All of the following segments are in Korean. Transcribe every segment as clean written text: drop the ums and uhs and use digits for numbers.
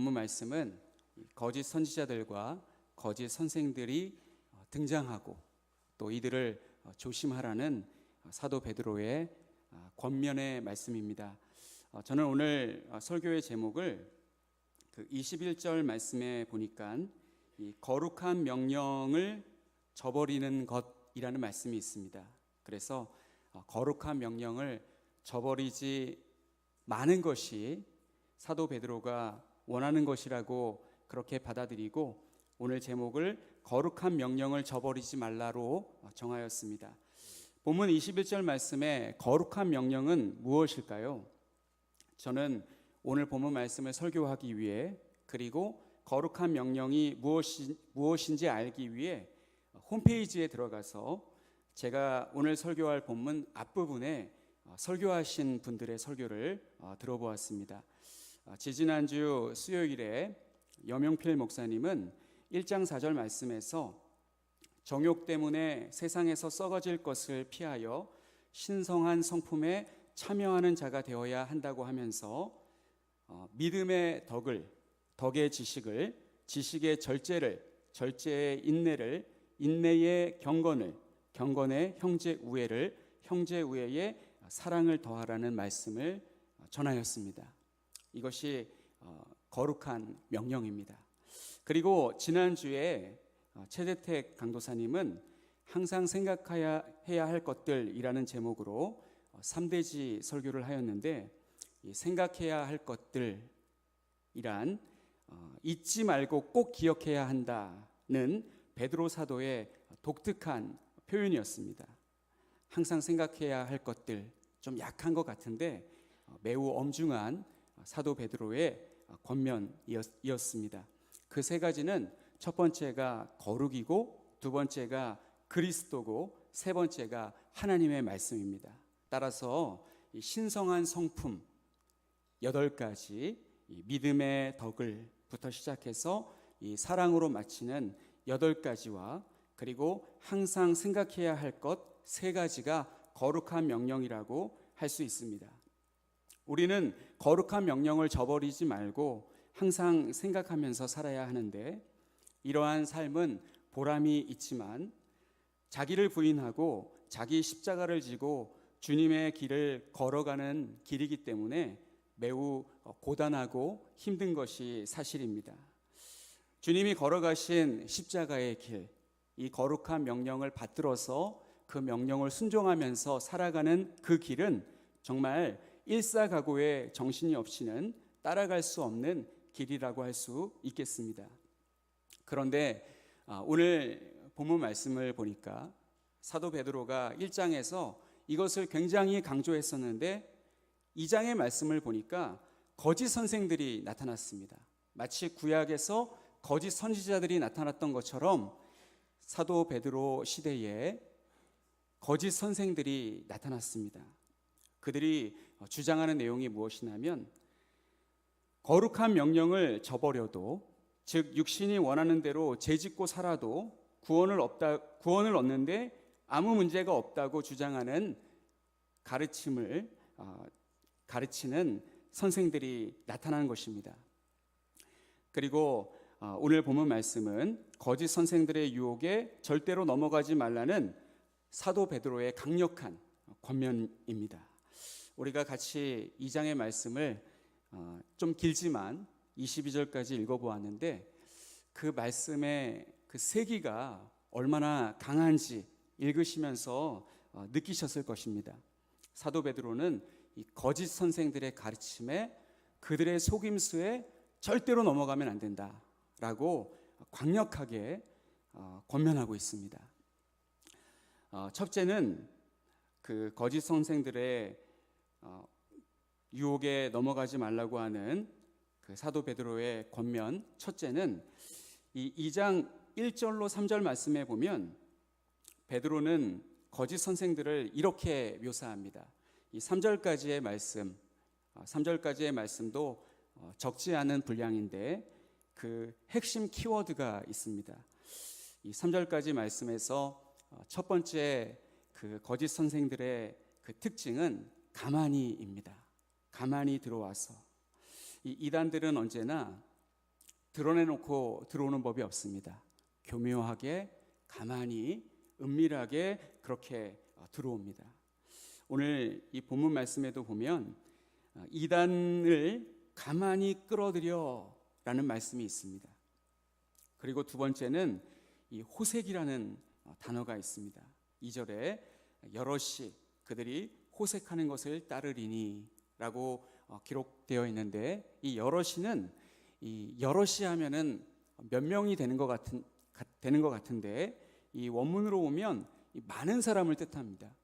본문 말씀은 거짓 선지자들과 거짓 선생들이 등장하고 또 이들을 조심하라는 사도 베드로의 권면의 말씀입니다. 저는 오늘 설교의 제목을 그 21절 말씀에 보니까 이 거룩한 명령을 저버리는 것이라는 말씀이 있습니다. 그래서 거룩한 명령을 저버리지 마는 것이 사도 베드로가 원하는 것이라고 그렇게 받아들이고 오늘 제목을 거룩한 명령을 저버리지 말라로 정하였습니다. 본문 21절 말씀에 거룩한 명령은 무엇일까요? 저는 오늘 본문 말씀을 설교하기 위해 그리고 거룩한 명령이 무엇인지 알기 위해 홈페이지에 들어가서 제가 오늘 설교할 본문 앞부분에 설교하신 분들의 설교를 들어보았습니다. 지지난주 수요일에 여명필 목사님은 1장 4절 말씀에서 정욕 때문에 세상에서 썩어질 것을 피하여 신성한 성품에 참여하는 자가 되어야 한다고 하면서 믿음의 덕의 지식을, 지식의 절제를, 절제의 인내를, 인내의 경건을, 경건의 형제 우애를, 형제 우애의 사랑을 더하라는 말씀을 전하였습니다. 이것이 거룩한 명령입니다. 그리고 지난주에 최재택 강도사님은 항상 생각해야 할 것들이라는 제목으로 3대지 설교를 하였는데, 이 생각해야 할 것들이란 잊지 말고 꼭 기억해야 한다는 베드로 사도의 독특한 표현이었습니다. 항상 생각해야 할 것들, 좀 약한 것 같은데 매우 엄중한 사도 베드로의 권면이었습니다. 그 세 가지는 첫 번째가 거룩이고, 두 번째가 그리스도고, 세 번째가 하나님의 말씀입니다. 따라서 이 신성한 성품 8가지, 이 믿음의 덕을부터 시작해서 이 사랑으로 마치는 8가지와 그리고 항상 생각해야 할 것 3가지가 거룩한 명령이라고 할 수 있습니다. 우리는 거룩한 명령을 저버리지 말고 항상 생각하면서 살아야 하는데, 이러한 삶은 보람이 있지만 자기를 부인하고 자기 십자가를 지고 주님의 길을 걸어가는 길이기 때문에 매우 고단하고 힘든 것이 사실입니다. 주님이 걸어가신 십자가의 길, 이 거룩한 명령을 받들어서 그 명령을 순종하면서 살아가는 그 길은 정말 일사각오의 정신이 없이는 따라갈 수 없는 길이라고 할 수 있겠습니다. 그런데 오늘 본문 말씀을 보니까 사도 베드로가 1장에서 이것을 굉장히 강조했었는데 2장의 말씀을 보니까 거짓 선생들이 나타났습니다. 마치 구약에서 거짓 선지자들이 나타났던 것처럼 사도 베드로 시대에 거짓 선생들이 나타났습니다. 그들이 주장하는 내용이 무엇이냐면, 거룩한 명령을 저버려도, 즉 육신이 원하는 대로 죄짓고 살아도 구원을 얻는데 아무 문제가 없다고 주장하는 가르침을 가르치는 선생들이 나타나는 것입니다. 그리고 오늘 본문 말씀은 거짓 선생들의 유혹에 절대로 넘어가지 말라는 사도 베드로의 강력한 권면입니다. 우리가 같이 2장의 말씀을 좀 길지만 22절까지 읽어보았는데, 그 말씀의 그 세기가 얼마나 강한지 읽으시면서 느끼셨을 것입니다. 사도 베드로는 이 거짓 선생들의 가르침에, 그들의 속임수에 절대로 넘어가면 안 된다라고 강력하게 권면하고 있습니다. 첫째는 그 거짓 선생들의 유혹에 넘어가지 말라고 하는 그 사도 베드로의 권면, 첫째는 이 2장 1절로 3절 말씀에 보면 베드로는 거짓 선생들을 이렇게 묘사합니다. 이 3절까지의 말씀, 3절까지의 말씀도 적지 않은 분량인데 그 핵심 키워드가 있습니다. 이 3절까지 말씀에서 첫 번째 그 거짓 선생들의 그 특징은 가만히입니다. 가만히 들어와서, 이 이단들은 언제나 드러내놓고 들어오는 법이 없습니다. 교묘하게, 가만히, 은밀하게 그렇게 들어옵니다. 오늘 이 본문 말씀에도 보면 이단을 가만히 끌어들여 라는 말씀이 있습니다. 그리고 두 번째는 이 호색이라는 단어가 있습니다. 2절에 여럿이 그들이 호색하는 것을 따르리니 라고 기록되어 있는데, 이 여럿이는 이 여럿이 하면은 몇 명이 되는 것 같은데 이 원문으로 보면 많은 사람을 뜻합니다.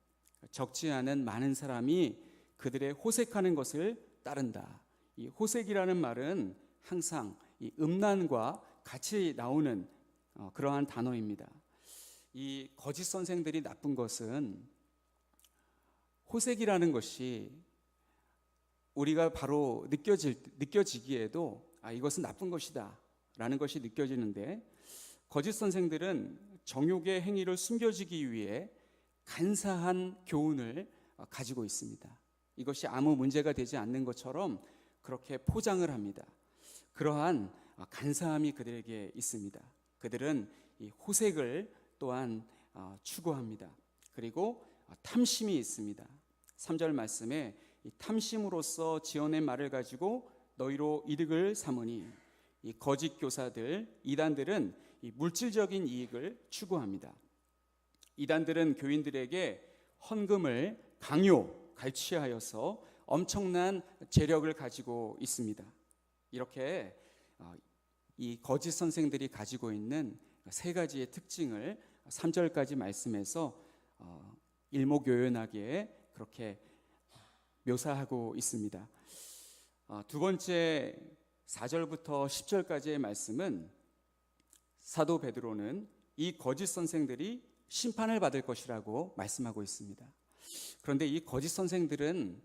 적지 않은 많은 사람이 그들의 호색하는 것을 따른다. 이 호색이라는 말은 항상 이 음란과 같이 나오는 그러한 단어입니다. 이 거짓 선생들이 나쁜 것은 호색이라는 것이 우리가 바로 느껴지기에도 이것은 나쁜 것이다 라는 것이 느껴지는데, 거짓 선생들은 정욕의 행위를 숨겨주기 위해 간사한 교훈을 가지고 있습니다. 이것이 아무 문제가 되지 않는 것처럼 그렇게 포장을 합니다. 그러한 간사함이 그들에게 있습니다. 그들은 이 호색을 또한 추구합니다. 그리고 탐심이 있습니다. 3절 말씀에 이 탐심으로써 지어낸 말을 가지고 너희로 이득을 삼으니, 이 거짓 교사들, 이단들은 이 물질적인 이익을 추구합니다. 이단들은 교인들에게 헌금을 갈취하여서 엄청난 재력을 가지고 있습니다. 이렇게 이 거짓 선생들이 가지고 있는 세 가지의 특징을 3절까지 말씀해서 일목요연하게 그렇게 묘사하고 있습니다. 두 번째 4절부터 10절까지의 말씀은 사도 베드로는 이 거짓 선생들이 심판을 받을 것이라고 말씀하고 있습니다. 그런데 이 거짓 선생들은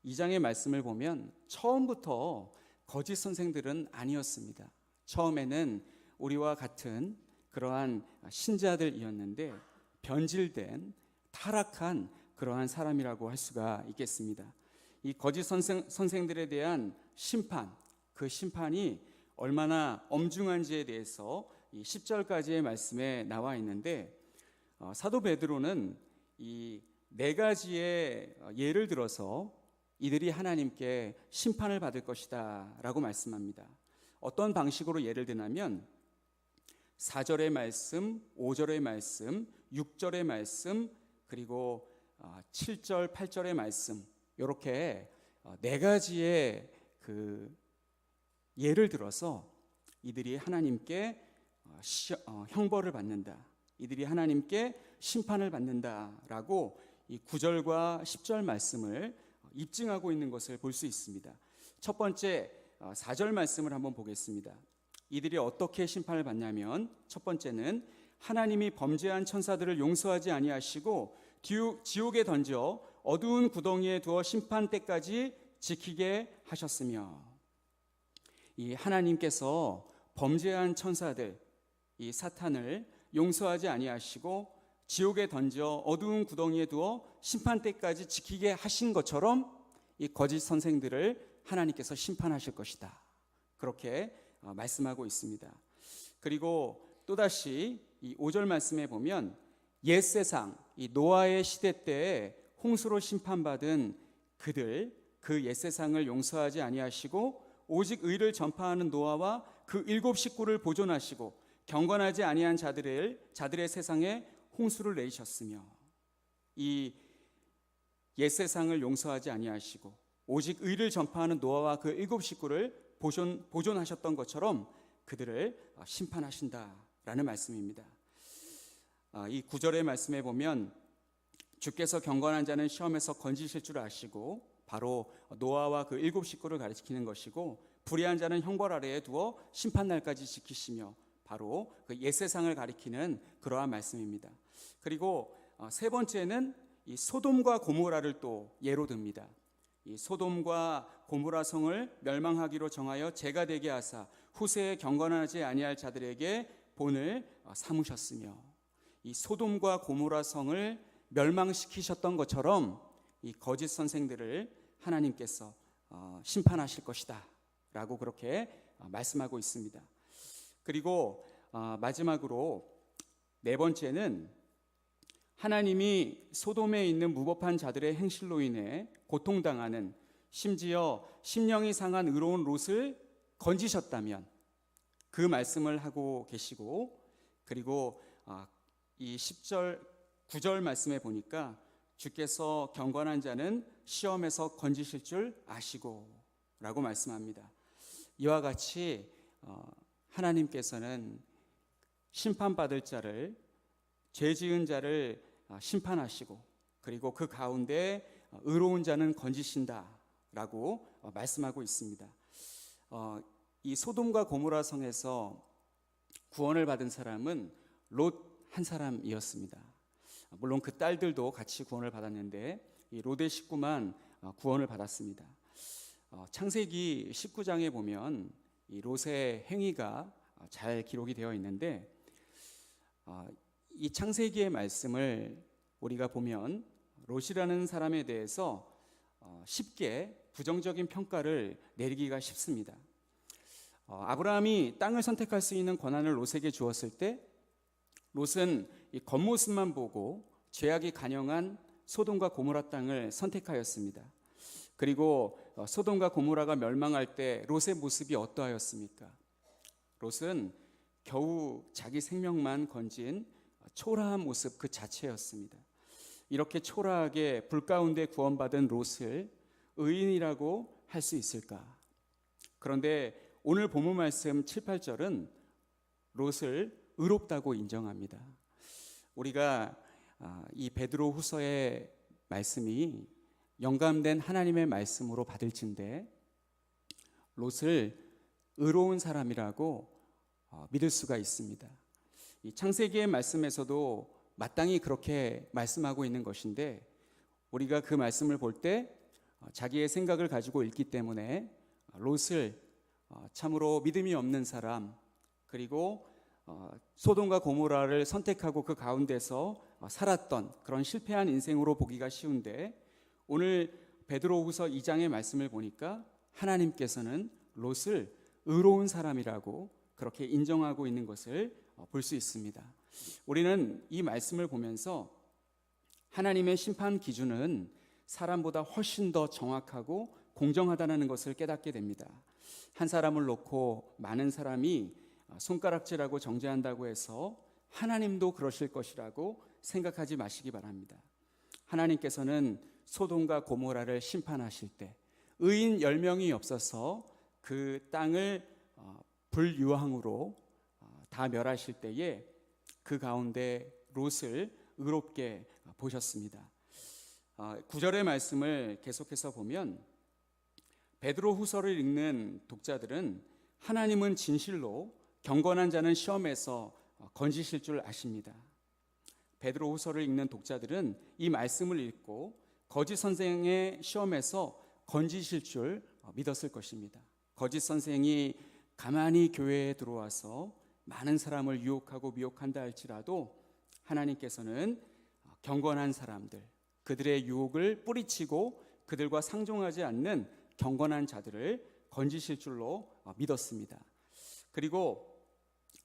2장의 말씀을 보면 처음부터 거짓 선생들은 아니었습니다. 처음에는 우리와 같은 그러한 신자들이었는데 변질된 타락한 그러한 사람이라고 할 수가 있겠습니다. 이 거짓 선생들에 대한 심판, 그 심판이 얼마나 엄중한지에 대해서 이 10절까지의 말씀에 나와 있는데, 사도 베드로는 이 네 가지의 예를 들어서 이들이 하나님께 심판을 받을 것이다 라고 말씀합니다. 어떤 방식으로 예를 드냐면 4절의 말씀, 5절의 말씀, 6절의 말씀, 그리고 7절, 8절의 말씀, 이렇게 네 가지의 그 예를 들어서 이들이 하나님께 형벌을 받는다, 이들이 하나님께 심판을 받는다라고 이 9절과 10절 말씀을 입증하고 있는 것을 볼 수 있습니다. 첫 번째 4절 말씀을 한번 보겠습니다. 이들이 어떻게 심판을 받냐면, 첫 번째는 하나님이 범죄한 천사들을 용서하지 아니하시고 지옥에 던져 어두운 구덩이에 두어 심판 때까지 지키게 하셨으며, 이 하나님께서 범죄한 천사들, 이 사탄을 용서하지 아니하시고 지옥에 던져 어두운 구덩이에 두어 심판 때까지 지키게 하신 것처럼 이 거짓 선생들을 하나님께서 심판하실 것이다, 그렇게 말씀하고 있습니다. 그리고 또다시 이 5절 말씀에 보면 옛세상, 이 노아의 시대 때에 홍수로 심판받은 그들, 그 옛세상을 용서하지 아니하시고 오직 의를 전파하는 노아와 그 7 식구를 보존하시고 경건하지 아니한 자들의 세상에 홍수를 내리셨으며, 이 옛세상을 용서하지 아니하시고 오직 의를 전파하는 노아와 그 7 식구를 보존하셨던 것처럼 그들을 심판하신다라는 말씀입니다. 이 9절의 말씀에 보면 주께서 경건한 자는 시험에서 건지실 줄 아시고, 바로 노아와 그 7 식구를 가리키는 것이고, 불의한 자는 형벌 아래에 두어 심판날까지 지키시며, 바로 그 옛세상을 가리키는 그러한 말씀입니다. 그리고 세 번째는 이 소돔과 고모라를 또 예로 듭니다. 이 소돔과 고모라 성을 멸망하기로 정하여 재가 되게 하사 후세에 경건하지 아니할 자들에게 본을 삼으셨으며, 이 소돔과 고모라 성을 멸망시키셨던 것처럼 이 거짓 선생들을 하나님께서 심판하실 것이다 라고 그렇게 말씀하고 있습니다. 그리고 마지막으로 네 번째는 하나님이 소돔에 있는 무법한 자들의 행실로 인해 고통당하는, 심지어 심령이 상한 의로운 롯을 건지셨다면, 그 말씀을 하고 계시고, 그리고 이 10절 9절 말씀에 보니까 주께서 경건한 자는 시험에서 건지실 줄 아시고 라고 말씀합니다. 이와 같이 하나님께서는 심판받을 자를, 죄 지은 자를 심판하시고, 그리고 그 가운데 의로운 자는 건지신다라고 말씀하고 있습니다. 이 소돔과 고모라 성에서 구원을 받은 사람은 롯 한 사람이었습니다. 물론 그 딸들도 같이 구원을 받았는데 이 롯의 식구만 구원을 받았습니다. 창세기 19장에 보면 이 롯의 행위가 잘 기록이 되어 있는데, 이 창세기의 말씀을 우리가 보면 롯이라는 사람에 대해서 쉽게 부정적인 평가를 내리기가 쉽습니다. 아브라함이 땅을 선택할 수 있는 권한을 롯에게 주었을 때 롯은 이 겉모습만 보고 죄악이 간영한 소돔과 고모라 땅을 선택하였습니다. 그리고 소돔과 고모라가 멸망할 때 롯의 모습이 어떠하였습니까? 롯은 겨우 자기 생명만 건진 초라한 모습 그 자체였습니다. 이렇게 초라하게 불 가운데 구원받은 롯을 의인이라고 할 수 있을까? 그런데 오늘 본문 말씀 7, 8절은 롯을 의롭다고 인정합니다. 우리가 이 베드로 후서의 말씀이 영감된 하나님의 말씀으로 받을진데 롯을 의로운 사람이라고 믿을 수가 있습니다. 이 창세기의 말씀에서도 마땅히 그렇게 말씀하고 있는 것인데, 우리가 그 말씀을 볼 때 자기의 생각을 가지고 읽기 때문에 롯을 참으로 믿음이 없는 사람, 그리고 소돔과 고모라를 선택하고 그 가운데서 살았던 그런 실패한 인생으로 보기가 쉬운데, 오늘 베드로후서 2장의 말씀을 보니까 하나님께서는 롯을 의로운 사람이라고 그렇게 인정하고 있는 것을 볼 수 있습니다. 우리는 이 말씀을 보면서 하나님의 심판 기준은 사람보다 훨씬 더 정확하고 공정하다는 것을 깨닫게 됩니다. 한 사람을 놓고 많은 사람이 손가락질하고 정죄한다고 해서 하나님도 그러실 것이라고 생각하지 마시기 바랍니다. 하나님께서는 소돔과 고모라를 심판하실 때 의인 10명이 없어서 그 땅을 불유황으로 다 멸하실 때에 그 가운데 롯을 의롭게 보셨습니다. 9절의 말씀을 계속해서 보면 베드로 후서를 읽는 독자들은 하나님은 진실로 경건한 자는 시험에서 건지실 줄 아십니다. 베드로 후서를 읽는 독자들은 이 말씀을 읽고 거짓 선생의 시험에서 건지실 줄 믿었을 것입니다. 거짓 선생이 가만히 교회에 들어와서 많은 사람을 유혹하고 미혹한다 할지라도 하나님께서는 경건한 사람들, 그들의 유혹을 뿌리치고 그들과 상종하지 않는 경건한 자들을 건지실 줄로 믿었습니다. 그리고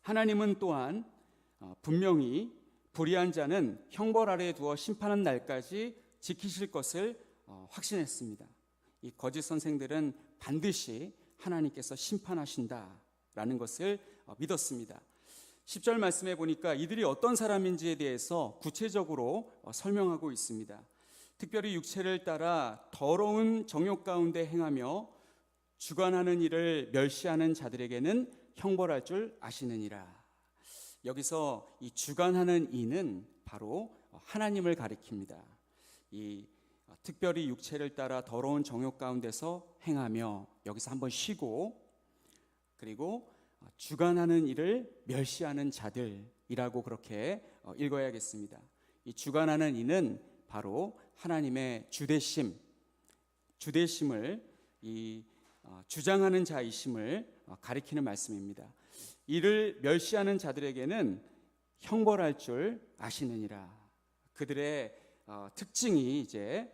하나님은 또한 분명히 불의한 자는 형벌 아래에 두어 심판한 날까지 지키실 것을 확신했습니다. 이 거짓 선생들은 반드시 하나님께서 심판하신다라는 것을 믿었습니다. 10절 말씀에 보니까 이들이 어떤 사람인지에 대해서 구체적으로 설명하고 있습니다. 특별히 육체를 따라 더러운 정욕 가운데 행하며 주관하는 일을 멸시하는 자들에게는 형벌할 줄 아시느니라. 여기서 이 주관하는 이는 바로 하나님을 가리킵니다. 이 특별히 육체를 따라 더러운 정욕 가운데서 행하며, 여기서 한번 쉬고, 그리고 주관하는 일을 멸시하는 자들이라고 그렇게 읽어야겠습니다. 이 주관하는 이는 바로 하나님의 주대심을 주장하는 자이심을 가리키는 말씀입니다. 이를 멸시하는 자들에게는 형벌할 줄 아시느니라. 그들의 특징이 이제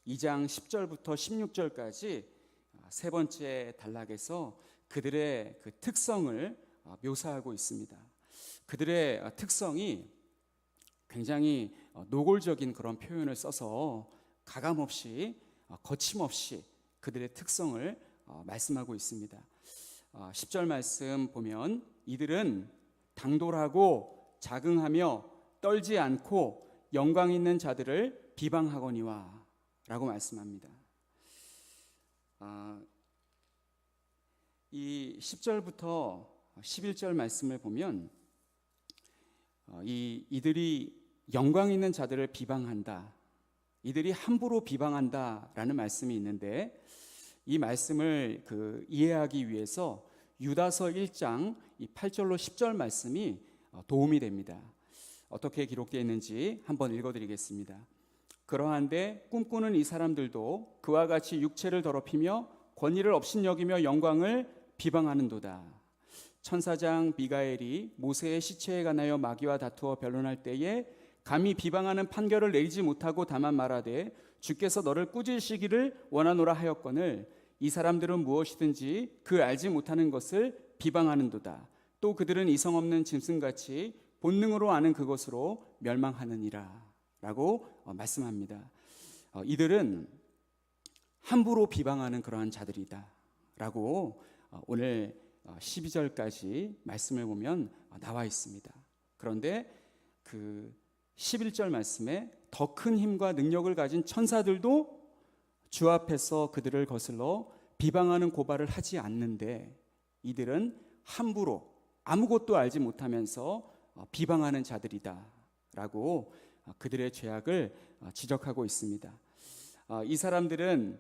2장 10절부터 16절까지 세 번째 단락에서 그들의 그 특성을 묘사하고 있습니다. 그들의 특성이 굉장히 노골적인 그런 표현을 써서 가감없이 거침없이 그들의 특성을 말씀하고 있습니다. 10절 말씀 보면 이들은 당돌하고 자긍하며 떨지 않고 영광 있는 자들을 비방하거니와 라고 말씀합니다. 이 10절부터 11절 말씀을 보면 이들이 영광 있는 자들을 비방한다, 이들이 함부로 비방한다라는 말씀이 있는데, 이 말씀을 이해하기 위해서 유다서 1장 8절로 10절 말씀이 도움이 됩니다. 어떻게 기록되어 있는지 한번 읽어드리겠습니다. 그러한데 꿈꾸는 이 사람들도 그와 같이 육체를 더럽히며 권위를 업신여기며 영광을 비방하는도다. 천사장 미가엘이 모세의 시체에 관하여 마귀와 다투어 변론할 때에 감히 비방하는 판결을 내리지 못하고 다만 말하되 주께서 너를 꾸짖으시기를 원하노라 하였거늘 이 사람들은 무엇이든지 그 알지 못하는 것을 비방하는도다. 또 그들은 이성 없는 짐승같이 본능으로 아는 그것으로 멸망하느니라 라고 말씀합니다. 이들은 함부로 비방하는 그러한 자들이다 라고 오늘 12절까지 말씀을 보면 나와 있습니다. 그런데 그 11절 말씀에 더 큰 힘과 능력을 가진 천사들도 주 앞에서 그들을 거슬러 비방하는 고발을 하지 않는데 이들은 함부로 아무것도 알지 못하면서 비방하는 자들이다 라고 그들의 죄악을 지적하고 있습니다. 이 사람들은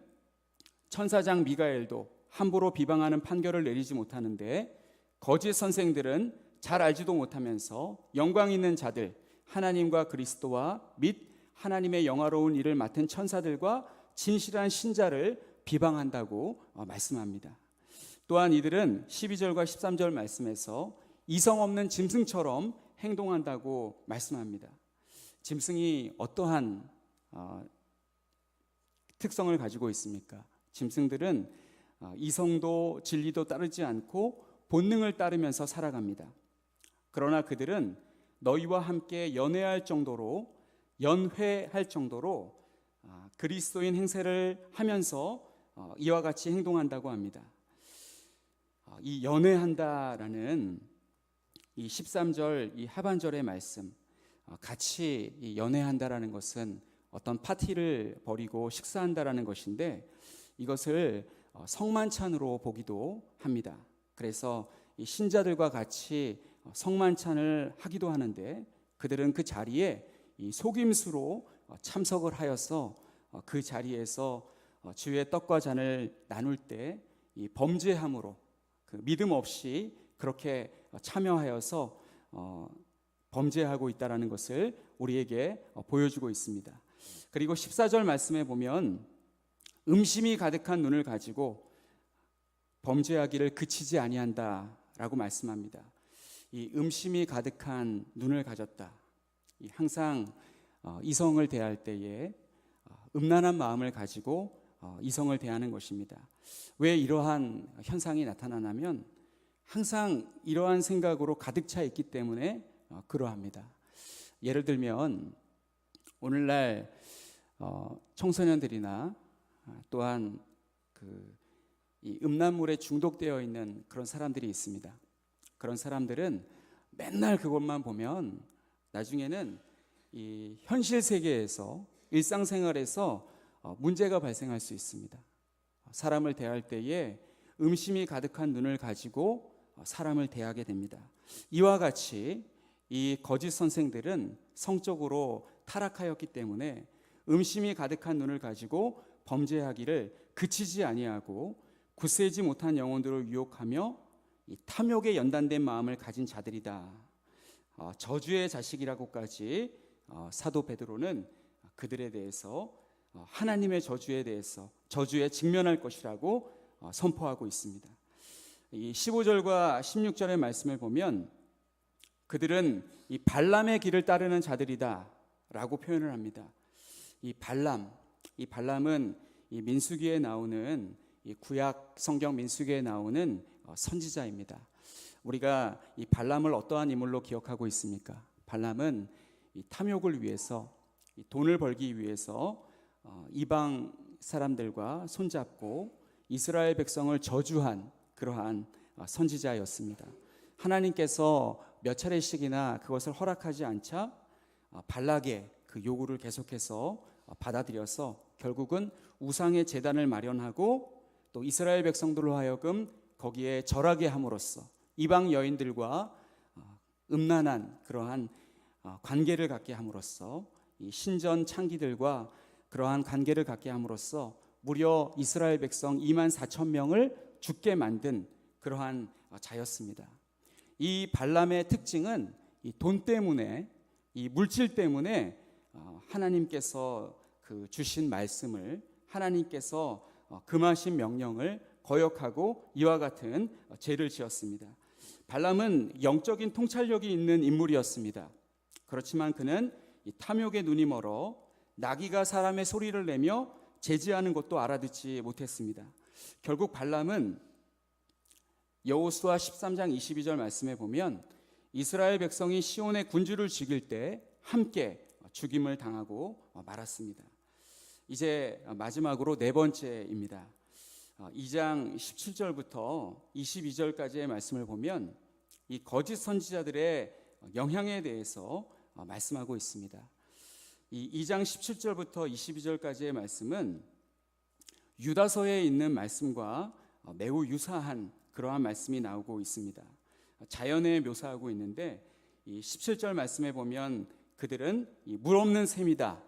천사장 미가엘도 함부로 비방하는 판결을 내리지 못하는데 거짓 선생들은 잘 알지도 못하면서 영광 있는 자들, 하나님과 그리스도와 및 하나님의 영화로운 일을 맡은 천사들과 진실한 신자를 비방한다고 말씀합니다. 또한 이들은 12절과 13절 말씀에서 이성 없는 짐승처럼 행동한다고 말씀합니다. 짐승이 어떠한 특성을 가지고 있습니까? 짐승들은 이성도 진리도 따르지 않고 본능을 따르면서 살아갑니다. 그러나 그들은 너희와 함께 연회할 정도로 그리스도인 행세를 하면서 이와 같이 행동한다고 합니다. 이 연회한다라는 이 13절 이 하반절의 말씀, 같이 이 연회한다라는 것은 어떤 파티를 벌이고 식사한다라는 것인데 이것을 성만찬으로 보기도 합니다. 그래서 이 신자들과 같이 성만찬을 하기도 하는데 그들은 그 자리에 이 속임수로 참석을 하여서 그 자리에서 주의 떡과 잔을 나눌 때 이 범죄함으로 믿음 없이 그렇게 참여하여서 범죄하고 있다는 것을 우리에게 보여주고 있습니다. 그리고 14절 말씀에 보면 음심이 가득한 눈을 가지고 범죄하기를 그치지 아니한다라고 말씀합니다. 이 음심이 가득한 눈을 가졌다. 항상 이성을 대할 때에 음란한 마음을 가지고 이성을 대하는 것입니다. 왜 이러한 현상이 나타나냐면 항상 이러한 생각으로 가득 차 있기 때문에 그러합니다. 예를 들면 오늘날 청소년들이나 또한 이 음란물에 중독되어 있는 그런 사람들이 있습니다. 그런 사람들은 맨날 그것만 보면 나중에는 이 현실 세계에서 일상생활에서 문제가 발생할 수 있습니다. 사람을 대할 때에 음심이 가득한 눈을 가지고 사람을 대하게 됩니다. 이와 같이 이 거짓 선생들은 성적으로 타락하였기 때문에 음심이 가득한 눈을 가지고 범죄하기를 그치지 아니하고 굳세지 못한 영혼들을 유혹하며 이 탐욕에 연단된 마음을 가진 자들이다. 저주의 자식이라고까지 사도 베드로는 그들에 대해서 하나님의 저주에 대해서 저주에 직면할 것이라고 선포하고 있습니다. 이 15절과 16절의 말씀을 보면 그들은 이 발람의 길을 따르는 자들이다라고 표현을 합니다. 이 발람은 이 민수기에 나오는 이 구약 성경 민수기에 나오는 선지자입니다. 우리가 이 발람을 어떠한 인물로 기억하고 있습니까? 발람은 이 탐욕을 위해서, 이 돈을 벌기 위해서 이방 사람들과 손잡고 이스라엘 백성을 저주한 그러한 선지자였습니다. 하나님께서 몇 차례씩이나 그것을 허락하지 않자 발락의 그 요구를 계속해서 받아들여서 결국은 우상의 제단을 마련하고 또 이스라엘 백성들로 하여금 거기에 절하게 함으로써 이방 여인들과 음란한 그러한 관계를 갖게 함으로써 이 신전 창기들과 그러한 관계를 갖게 함으로써 무려 이스라엘 백성 2만 4천 명을 죽게 만든 그러한 자였습니다. 이 발람의 특징은 이 돈 때문에, 이 물질 때문에 하나님께서 그 주신 말씀을, 하나님께서 금하신 명령을 거역하고 이와 같은 죄를 지었습니다. 발람은 영적인 통찰력이 있는 인물이었습니다. 그렇지만 그는 이 탐욕의 눈이 멀어 나귀가 사람의 소리를 내며 제지하는 것도 알아듣지 못했습니다. 결국 발람은 여호수아 13장 22절 말씀에 보면 이스라엘 백성이 시온의 군주를 죽일 때 함께 죽임을 당하고 말았습니다. 이제 마지막으로 네 번째입니다. 2장 17절부터 22절까지의 말씀을 보면 이 거짓 선지자들의 영향에 대해서 말씀하고 있습니다. 이 2장 17절부터 22절까지의 말씀은 유다서에 있는 말씀과 매우 유사한 그러한 말씀이 나오고 있습니다. 자연에 묘사하고 있는데 이 17절 말씀에 보면 그들은 이 물 없는 샘이다.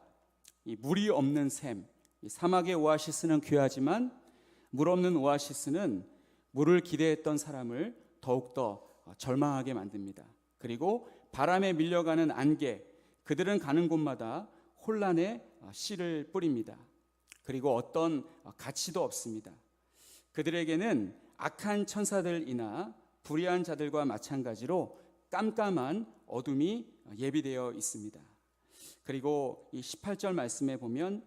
이 물이 없는 샘. 이 사막의 오아시스는 귀하지만 물 없는 오아시스는 물을 기대했던 사람을 더욱더 절망하게 만듭니다. 그리고 바람에 밀려가는 안개, 그들은 가는 곳마다 혼란의 씨를 뿌립니다. 그리고 어떤 가치도 없습니다. 그들에게는 악한 천사들이나 불의한 자들과 마찬가지로 깜깜한 어둠이 예비되어 있습니다. 그리고 이 18절 말씀에 보면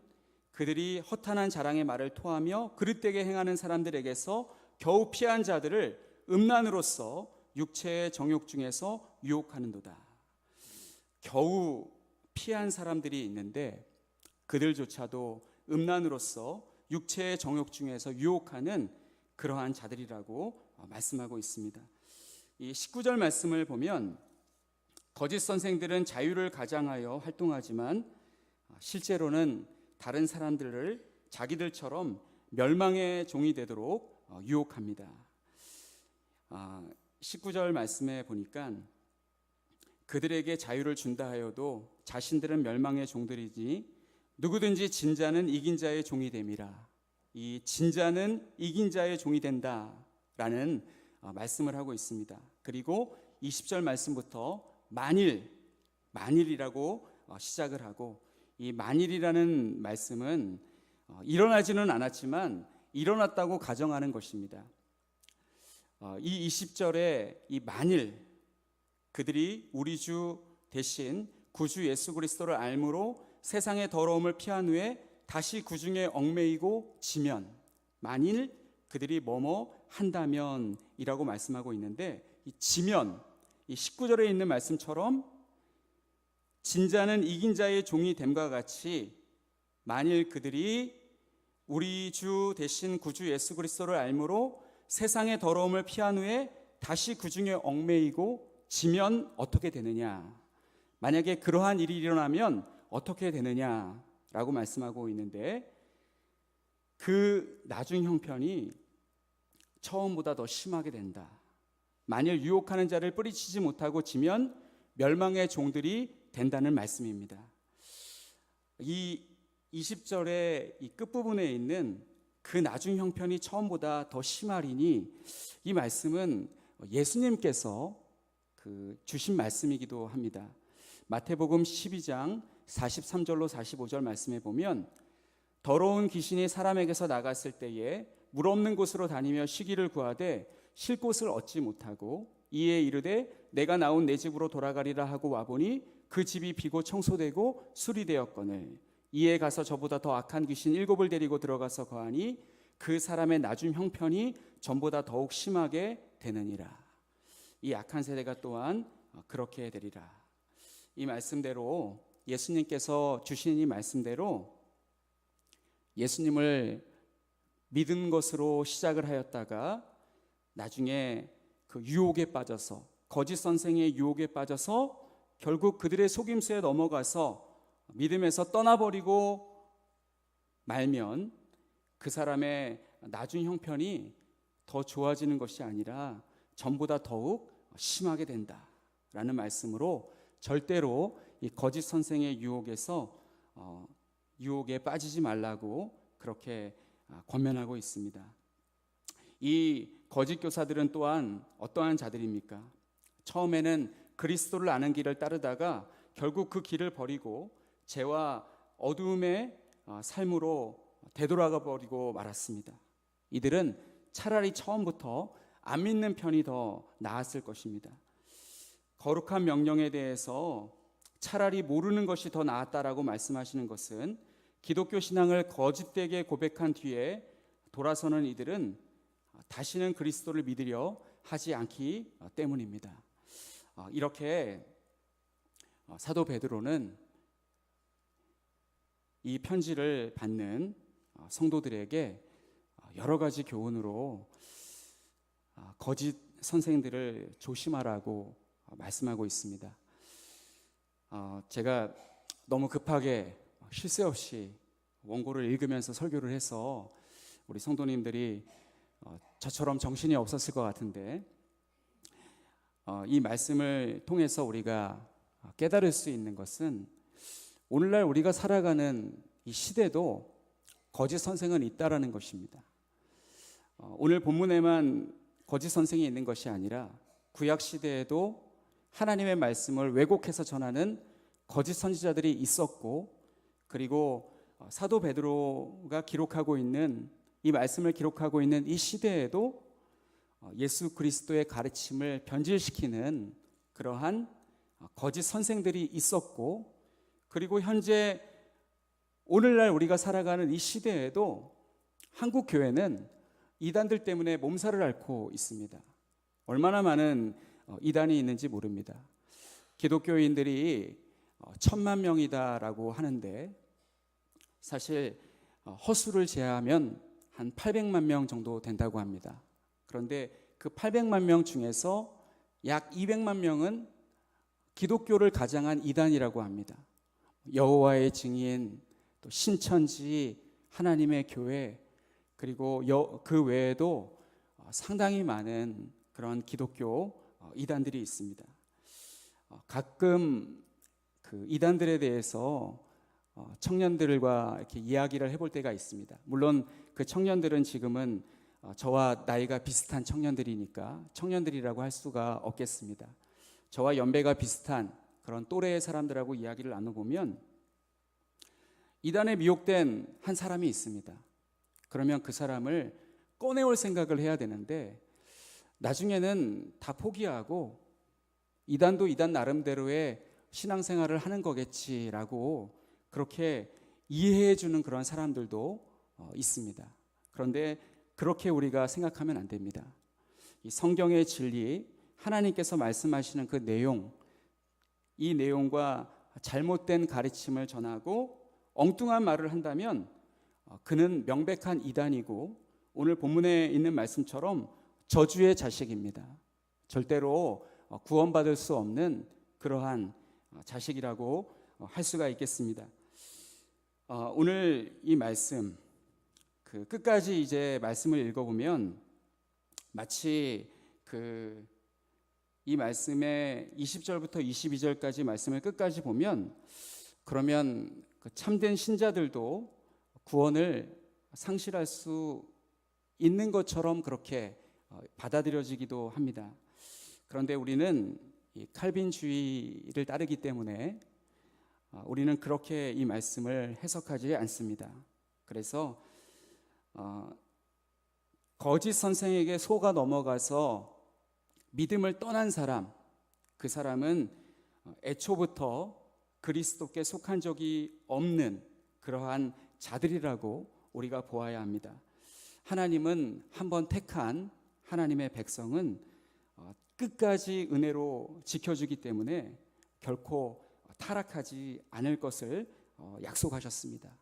그들이 허탄한 자랑의 말을 토하며 그릇되게 행하는 사람들에게서 겨우 피한 자들을 음란으로서 육체의 정욕 중에서 유혹하는도다. 겨우 피한 사람들이 있는데 그들조차도 음란으로서 육체의 정욕 중에서 유혹하는 그러한 자들이라고 말씀하고 있습니다. 이 19절 말씀을 보면 거짓 선생들은 자유를 가장하여 활동하지만 실제로는 다른 사람들을 자기들처럼 멸망의 종이 되도록 유혹합니다. 19절 말씀에 보니까 그들에게 자유를 준다 하여도 자신들은 멸망의 종들이지 누구든지 진 자는 이긴 자의 종이 됨이라. 이 진 자는 이긴 자의 종이 된다라는 말씀을 하고 있습니다. 그리고 20절 말씀부터 만일이라고 시작을 하고 이 만일이라는 말씀은 일어나지는 않았지만 일어났다고 가정하는 것입니다. 이 20절에 이 만일 그들이 우리 주 대신 구주 예수 그리스도를 알므로 세상의 더러움을 피한 후에 다시 그 중에 얽매이고 지면, 만일 그들이 뭐뭐 한다면 이라고 말씀하고 있는데, 이 지면, 이 19절에 있는 말씀처럼 진자는 이긴 자의 종이 됨과 같이 만일 그들이 우리 주 대신 구주 예수 그리스도를 알므로 세상의 더러움을 피한 후에 다시 그 중에 얽매이고 지면 어떻게 되느냐, 만약에 그러한 일이 일어나면 어떻게 되느냐라고 말씀하고 있는데, 그 나중 형편이 처음보다 더 심하게 된다. 만일 유혹하는 자를 뿌리치지 못하고 지면 멸망의 종들이 된다는 말씀입니다. 이 20절의 이 끝부분에 있는 그 나중 형편이 처음보다 더 심하리니, 이 말씀은 예수님께서 주신 말씀이기도 합니다. 마태복음 12장 43절로 45절 말씀에 보면 더러운 귀신이 사람에게서 나갔을 때에 물 없는 곳으로 다니며 쉬기를 구하되 쉴 곳을 얻지 못하고 이에 이르되 내가 나온 내 집으로 돌아가리라 하고 와보니 그 집이 비고 청소되고 수리되었거늘 이에 가서 저보다 더 악한 귀신 7을 데리고 들어가서 거하니 그 사람의 나중 형편이 전보다 더욱 심하게 되느니라. 이 악한 세대가 또한 그렇게 되리라. 이 말씀대로 예수님께서 주신 이 말씀대로 예수님을 믿은 것으로 시작을 하였다가 나중에 그 유혹에 빠져서, 거짓 선생의 유혹에 빠져서 결국 그들의 속임수에 넘어가서 믿음에서 떠나버리고 말면 그 사람의 나중 형편이 더 좋아지는 것이 아니라 전보다 더욱 심하게 된다라는 말씀으로 절대로 이 거짓 선생의 유혹에 빠지지 말라고 그렇게 권면하고 있습니다. 이 거짓 교사들은 또한 어떠한 자들입니까? 처음에는 그리스도를 아는 길을 따르다가 결국 그 길을 버리고 죄와 어두움의 삶으로 되돌아가 버리고 말았습니다. 이들은 차라리 처음부터 안 믿는 편이 더 나았을 것입니다. 거룩한 명령에 대해서 차라리 모르는 것이 더 나았다라고 말씀하시는 것은 기독교 신앙을 거짓되게 고백한 뒤에 돌아서는 이들은 다시는 그리스도를 믿으려 하지 않기 때문입니다. 이렇게 사도 베드로는 이 편지를 받는 성도들에게 여러 가지 교훈으로 거짓 선생들을 조심하라고 말씀하고 있습니다. 제가 너무 급하게 쉴 새 없이 원고를 읽으면서 설교를 해서 우리 성도님들이 저처럼 정신이 없었을 것 같은데, 이 말씀을 통해서 우리가 깨달을 수 있는 것은 오늘날 우리가 살아가는 이 시대도 거짓 선생은 있다라는 것입니다. 오늘 본문에만 거짓 선생이 있는 것이 아니라 구약 시대에도 하나님의 말씀을 왜곡해서 전하는 거짓 선지자들이 있었고, 그리고 사도 베드로가 기록하고 있는 이 말씀을 기록하고 있는 이 시대에도 예수 그리스도의 가르침을 변질시키는 그러한 거짓 선생들이 있었고, 그리고 현재 오늘날 우리가 살아가는 이 시대에도 한국 교회는 이단들 때문에 몸살을 앓고 있습니다. 얼마나 많은 이단이 있는지 모릅니다. 기독교인들이 1000만 명이다라고 하는데 사실 허수를 제하면 한 800만 명 정도 된다고 합니다. 그런데 그 800만 명 중에서 약 200만 명은 기독교를 가장한 이단이라고 합니다. 여호와의 증인, 또 신천지, 하나님의 교회, 그리고 그 외에도 상당히 많은 그런 기독교 이단들이 있습니다. 가끔 그 이단들에 대해서 청년들과 이렇게 이야기를 해볼 때가 있습니다. 물론 그 청년들은 지금은 저와 나이가 비슷한 청년들이니까 청년들이라고 할 수가 없겠습니다. 저와 연배가 비슷한 그런 또래의 사람들하고 이야기를 나눠보면 이단에 미혹된 한 사람이 있습니다. 그러면 그 사람을 꺼내올 생각을 해야 되는데 나중에는 다 포기하고 이단도 이단 나름대로의 신앙생활을 하는 거겠지라고 그렇게 이해해 주는 그런 사람들도 있습니다. 그런데 그렇게 우리가 생각하면 안 됩니다. 이 성경의 진리, 하나님께서 말씀하시는 그 내용, 이 내용과 잘못된 가르침을 전하고 엉뚱한 말을 한다면 그는 명백한 이단이고 오늘 본문에 있는 말씀처럼 저주의 자식입니다. 절대로 구원받을 수 없는 그러한 자식이라고 할 수가 있겠습니다. 오늘 이 말씀 그 끝까지 이제 말씀을 읽어보면 마치 이 말씀의 20절부터 22절까지 말씀을 끝까지 보면 그러면 그 참된 신자들도 구원을 상실할 수 있는 것처럼 그렇게 받아들여지기도 합니다. 그런데 우리는 이 칼빈주의를 따르기 때문에 우리는 그렇게 이 말씀을 해석하지 않습니다. 그래서 거짓 선생에게 속아 넘어가서 믿음을 떠난 사람, 그 사람은 애초부터 그리스도께 속한 적이 없는 그러한 자들이라고 우리가 보아야 합니다. 하나님은 한번 택한 하나님의 백성은 끝까지 은혜로 지켜주기 때문에 결코 타락하지 않을 것을 약속하셨습니다.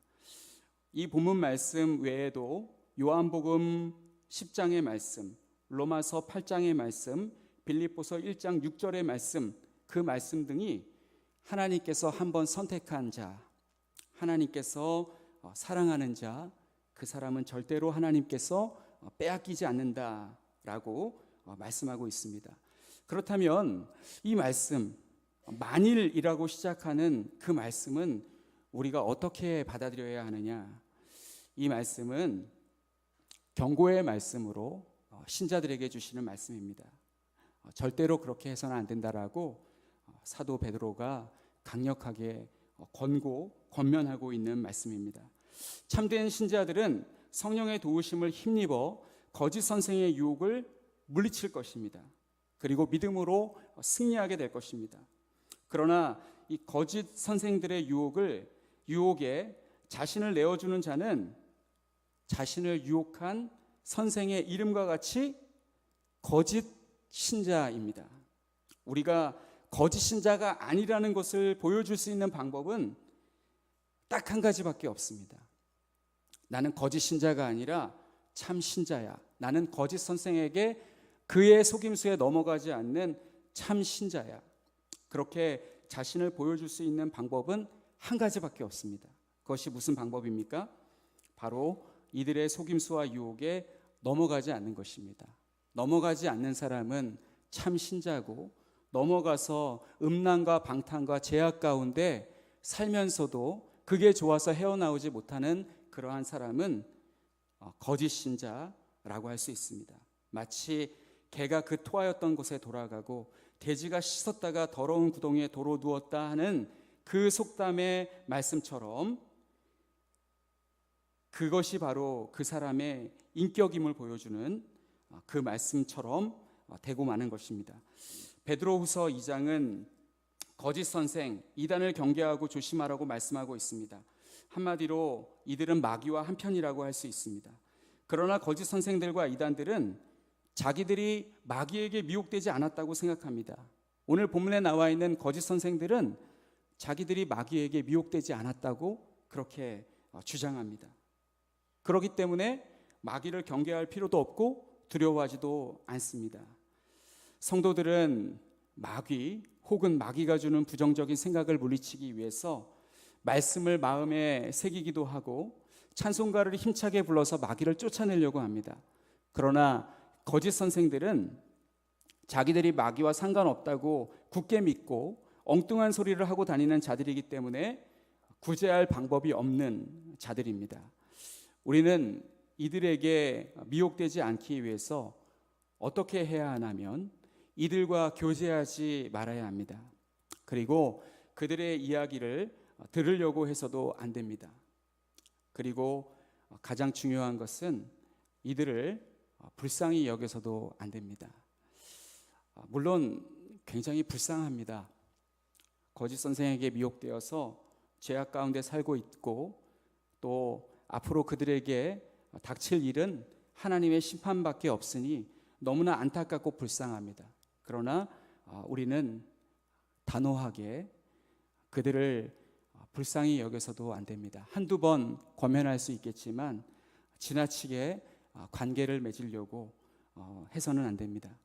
이 본문 말씀 외에도 요한복음 10장의 말씀, 로마서 8장의 말씀, 빌립보서 1장 6절의 말씀, 그 말씀 등이 하나님께서 한번 선택한 자, 하나님께서 사랑하는 자, 그 사람은 절대로 하나님께서 빼앗기지 않는다라고 말씀하고 있습니다. 그렇다면 이 말씀, 만일이라고 시작하는 그 말씀은 우리가 어떻게 받아들여야 하느냐? 이 말씀은 경고의 말씀으로 신자들에게 주시는 말씀입니다. 절대로 그렇게 해서는 안 된다라고 사도 베드로가 강력하게 권면하고 있는 말씀입니다. 참된 신자들은 성령의 도우심을 힘입어 거짓 선생의 유혹을 물리칠 것입니다. 그리고 믿음으로 승리하게 될 것입니다. 그러나 이 거짓 선생들의 유혹에 자신을 내어주는 자는 자신을 유혹한 선생의 이름과 같이 거짓 신자입니다. 우리가 거짓 신자가 아니라는 것을 보여줄 수 있는 방법은 딱 한 가지밖에 없습니다. 나는 거짓 신자가 아니라 참 신자야. 나는 거짓 선생에게 그의 속임수에 넘어가지 않는 참 신자야. 그렇게 자신을 보여줄 수 있는 방법은 한 가지밖에 없습니다. 그것이 무슨 방법입니까? 바로 이들의 속임수와 유혹에 넘어가지 않는 것입니다. 넘어가지 않는 사람은 참 신자고, 넘어가서 음란과 방탕과 죄악 가운데 살면서도 그게 좋아서 헤어나오지 못하는 그러한 사람은 거짓 신자라고 할 수 있습니다. 마치 개가 그 토하였던 곳에 돌아가고 돼지가 씻었다가 더러운 구덩이에 도로 누웠다 하는 그 속담의 말씀처럼 그것이 바로 그 사람의 인격임을 보여주는 그 말씀처럼 되고 마는 것입니다. 베드로후서 2장은 거짓 선생, 이단을 경계하고 조심하라고 말씀하고 있습니다. 한마디로 이들은 마귀와 한편이라고 할 수 있습니다. 그러나 거짓 선생들과 이단들은 자기들이 마귀에게 미혹되지 않았다고 생각합니다. 오늘 본문에 나와 있는 거짓 선생들은 자기들이 마귀에게 미혹되지 않았다고 그렇게 주장합니다. 그렇기 때문에 마귀를 경계할 필요도 없고 두려워하지도 않습니다. 성도들은 마귀 혹은 마귀가 주는 부정적인 생각을 물리치기 위해서 말씀을 마음에 새기기도 하고 찬송가를 힘차게 불러서 마귀를 쫓아내려고 합니다. 그러나 거짓 선생들은 자기들이 마귀와 상관없다고 굳게 믿고 엉뚱한 소리를 하고 다니는 자들이기 때문에 구제할 방법이 없는 자들입니다. 우리는 이들에게 미혹되지 않기 위해서 어떻게 해야 하냐면 이들과 교제하지 말아야 합니다. 그리고 그들의 이야기를 들으려고 해서도 안 됩니다. 그리고 가장 중요한 것은 이들을 불쌍히 여겨서도 안 됩니다. 물론 굉장히 불쌍합니다. 거짓 선생에게 미혹되어서 죄악 가운데 살고 있고 또 앞으로 그들에게 닥칠 일은 하나님의 심판밖에 없으니 너무나 안타깝고 불쌍합니다. 그러나 우리는 단호하게 그들을 불쌍히 여겨서도 안 됩니다. 한두 번 권면할 수 있겠지만 지나치게 관계를 맺으려고 해서는 안 됩니다.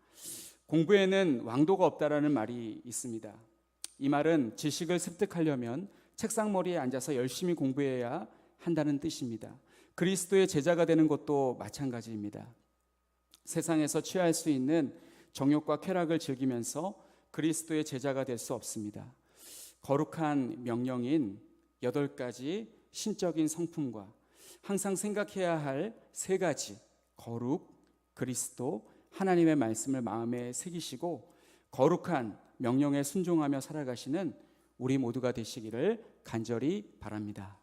공부에는 왕도가 없다라는 말이 있습니다. 이 말은 지식을 습득하려면 책상머리에 앉아서 열심히 공부해야 한다는 뜻입니다. 그리스도의 제자가 되는 것도 마찬가지입니다. 세상에서 취할 수 있는 정욕과 쾌락을 즐기면서 그리스도의 제자가 될 수 없습니다. 거룩한 명령인 8가지 신적인 성품과 항상 생각해야 할 3가지 거룩, 그리스도, 하나님의 말씀을 마음에 새기시고 거룩한 명령에 순종하며 살아가시는 우리 모두가 되시기를 간절히 바랍니다.